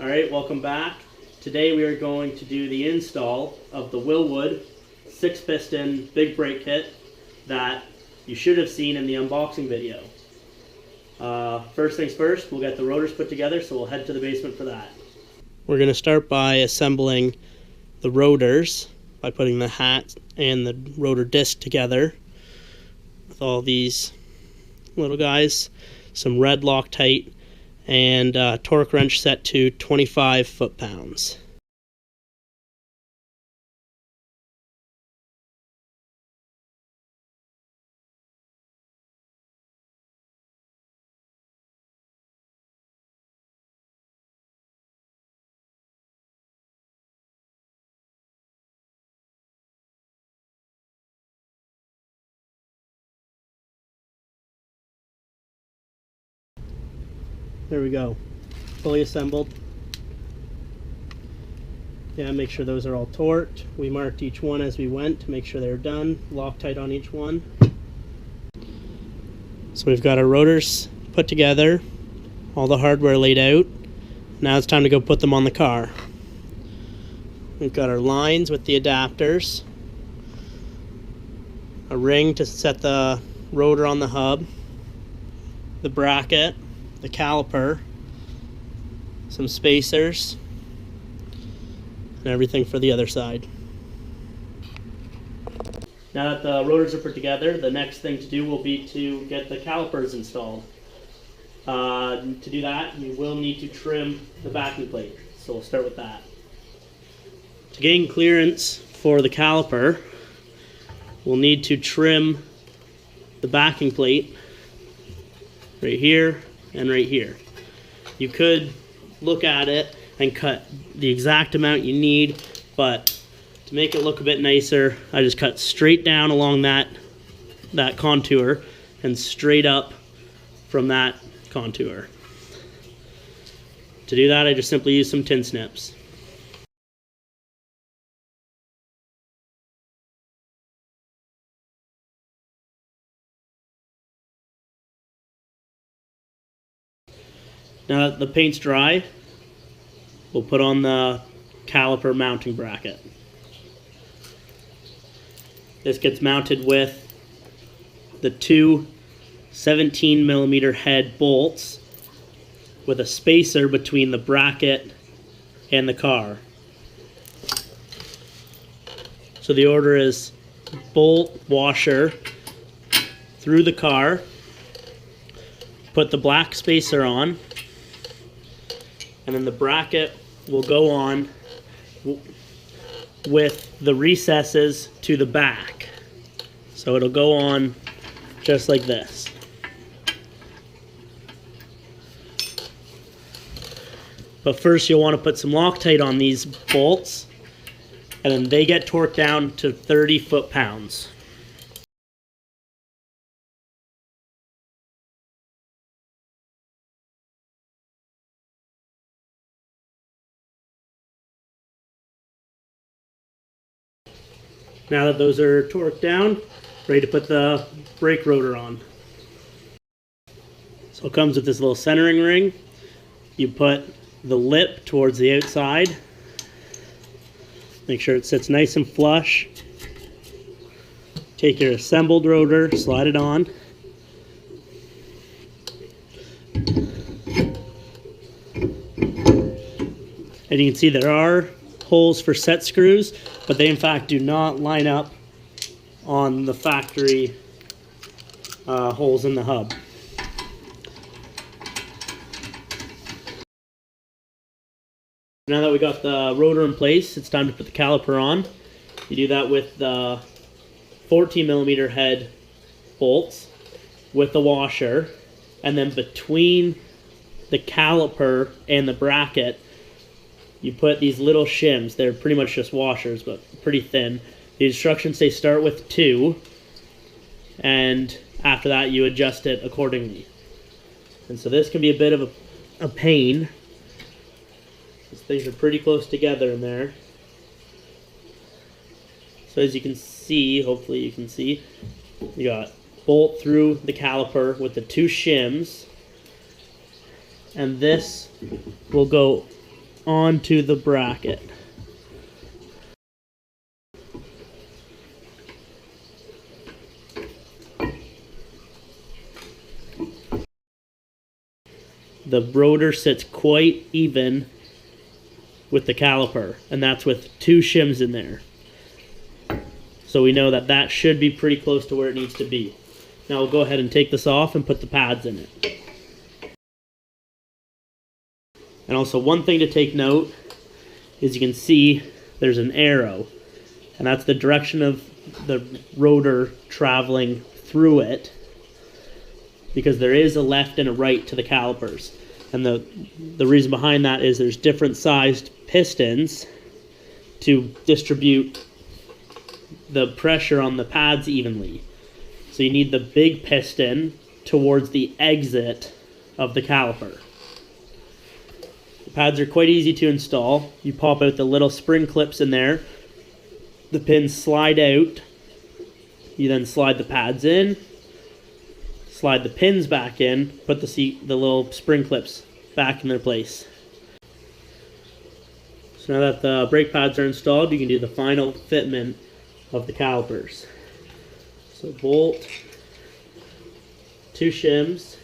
Alright, welcome back. Today we are going to do the install of the Wilwood 6-piston big brake kit that you should have seen in the unboxing video. First things first, we'll get the rotors put together, so we'll head to the basement for that. We're going to start by assembling the rotors by putting the hat and the rotor disc together with all these little guys, some red Loctite, and torque wrench set to 25 foot-pounds. There we go, fully assembled. Yeah, make sure those are all torqued. We marked each one as we went to make sure they're done. Loctite on each one. So we've got our rotors put together, all the hardware laid out. Now it's time to go put them on the car. We've got our lines with the adapters, a ring to set the rotor on the hub, the bracket, the caliper, some spacers, and everything for the other side. Now that the rotors are put together, the next thing to do will be to get the calipers installed. To do that, you will need to trim the backing plate, so we'll start with that. To gain clearance for the caliper, we'll need to trim the backing plate right here and right here. You could look at it and cut the exact amount you need, but to make it look a bit nicer, I just cut straight down along that contour and straight up from that contour. To do that, I just simply use some tin snips. Now that the paint's dry, we'll put on the caliper mounting bracket. This gets mounted with the two 17mm head bolts with a spacer between the bracket and the car. So the order is bolt washer through the car, put the black spacer on, and then the bracket will go on with the recesses to the back. So it'll go on just like this. But first you'll want to put some Loctite on these bolts, and then they get torqued down to 30 foot-pounds. Now that those are torqued down, ready to put the brake rotor on. So it comes with this little centering ring. You put the lip towards the outside. Make sure it sits nice and flush. Take your assembled rotor, slide it on. And you can see there are holes for set screws, but they in fact do not line up on the factory holes in the hub. Now that we got the rotor in place, it's time to put the caliper on. You do that with the 14mm head bolts with the washer, and then between the caliper and the bracket you put these little shims. They're pretty much just washers, but pretty thin. The instructions say start with 2, and after that you adjust it accordingly. And so this can be a bit of a pain. These things are pretty close together in there. So as you can see, hopefully you can see, you got bolt through the caliper with the 2 shims, and this will go onto the bracket. The rotor sits quite even with the caliper, and that's with 2 shims in there. So we know that that should be pretty close to where it needs to be. Now we'll go ahead and take this off and put the pads in it. And also one thing to take note is you can see there's an arrow, and that's the direction of the rotor traveling through it, because there is a left and a right to the calipers. And the reason behind that is there's different sized pistons to distribute the pressure on the pads evenly. So you need the big piston towards the exit of the caliper. The pads are quite easy to install. You pop out the little spring clips in there. The pins slide out. You then slide the pads in, slide the pins back in, put the little spring clips back in their place. So now that the brake pads are installed, you can do the final fitment of the calipers. So bolt, 2 shims.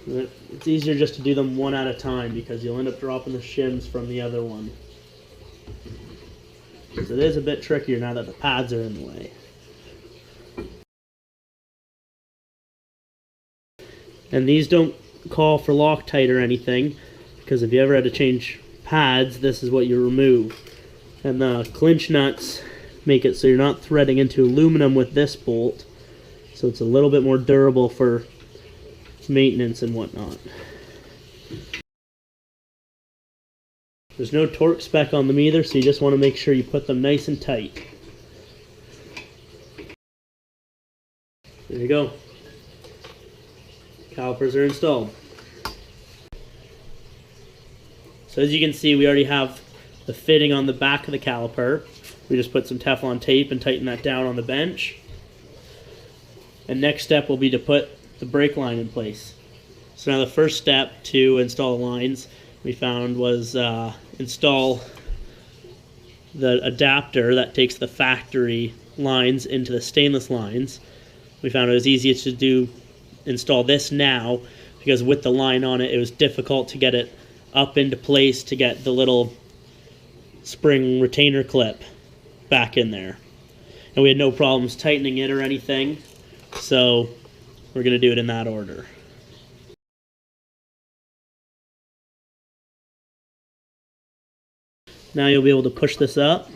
It's easier just to do them one at a time because you'll end up dropping the shims from the other one. So it is a bit trickier now that the pads are in the way. And these don't call for Loctite or anything, because if you ever had to change pads, this is what you remove. And the clinch nuts make it so you're not threading into aluminum with this bolt, so it's a little bit more durable for maintenance and whatnot. There's no torque spec on them either, so you just want to make sure you put them nice and tight. There you go. Calipers are installed. So as you can see, we already have the fitting on the back of the caliper. We just put some Teflon tape and tighten that down on the bench. And next step will be to put the brake line in place. So now the first step to install the lines we found was install the adapter that takes the factory lines into the stainless lines. We found it was easiest to install this now, because with the line on it, it was difficult to get it up into place to get the little spring retainer clip back in there. And we had no problems tightening it or anything, so we're going to do it in that order. Now you'll be able to push this up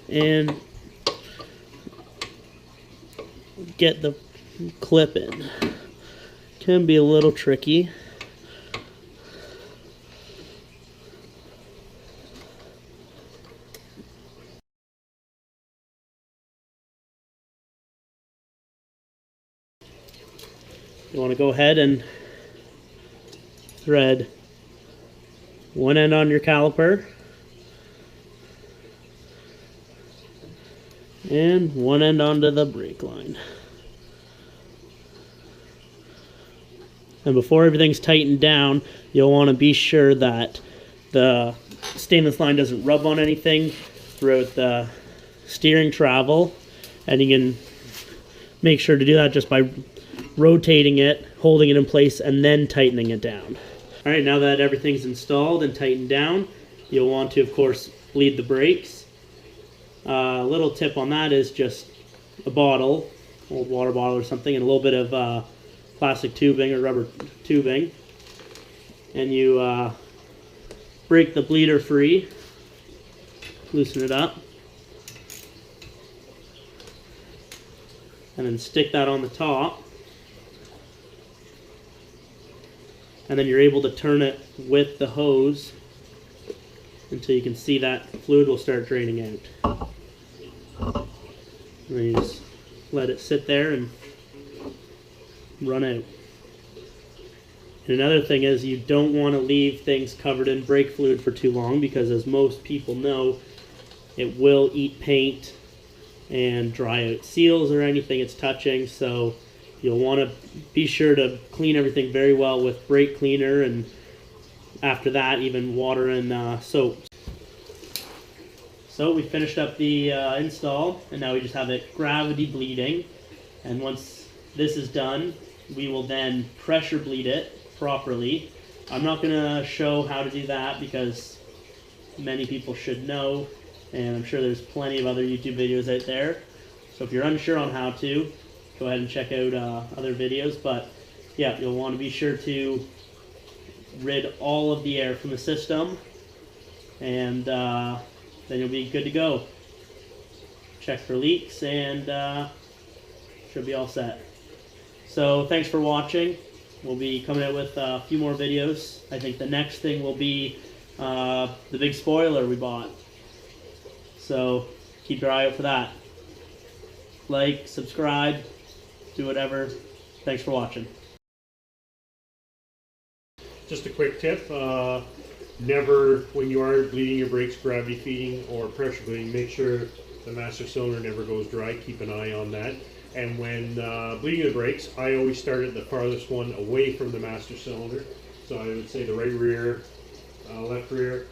and get the clip in. Can be a little tricky. You want to go ahead and thread one end on your caliper and one end onto the brake line. And before everything's tightened down, you'll want to be sure that the stainless line doesn't rub on anything throughout the steering travel. And you can make sure to do that just by rotating it, holding it in place, and then tightening it down. Alright, now that everything's installed and tightened down, you'll want to, of course, bleed the brakes. A little tip on that is just a bottle, old water bottle or something, and a little bit of plastic tubing or rubber tubing, and you break the bleeder free, loosen it up, and then stick that on the top, and then you're able to turn it with the hose until you can see that fluid will start draining out. And then you just let it sit there and run out. And another thing is, you don't want to leave things covered in brake fluid for too long, because as most people know, it will eat paint and dry out seals or anything it's touching. So You'll want to be sure to clean everything very well with brake cleaner, and after that even water and soap. So we finished up the install, and now we just have it gravity bleeding. And once this is done, we will then pressure bleed it properly. I'm not going to show how to do that because many people should know, and I'm sure there's plenty of other YouTube videos out there. So if you're unsure on how to, go ahead and check out other videos. But yeah, you'll want to be sure to rid all of the air from the system, and then you'll be good to go. Check for leaks, and should be all set. So thanks for watching. We'll be coming out with a few more videos. I think the next thing will be the big spoiler we bought. So keep your eye out for that. Like, subscribe, do whatever. Thanks for watching. Just a quick tip, never, when you are bleeding your brakes, gravity feeding or pressure bleeding, make sure the master cylinder never goes dry. Keep an eye on that. And when bleeding the brakes, I always start at the farthest one away from the master cylinder. So I would say the right rear, left rear,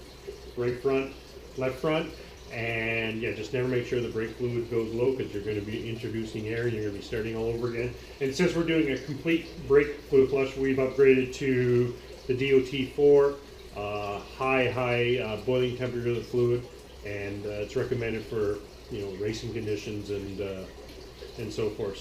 right front, left front. And yeah, just never make sure the brake fluid goes low, because you're going to be introducing air and you're going to be starting all over again. And since we're doing a complete brake fluid flush, we've upgraded to the DOT4, high boiling temperature of the fluid, and it's recommended for racing conditions and so forth.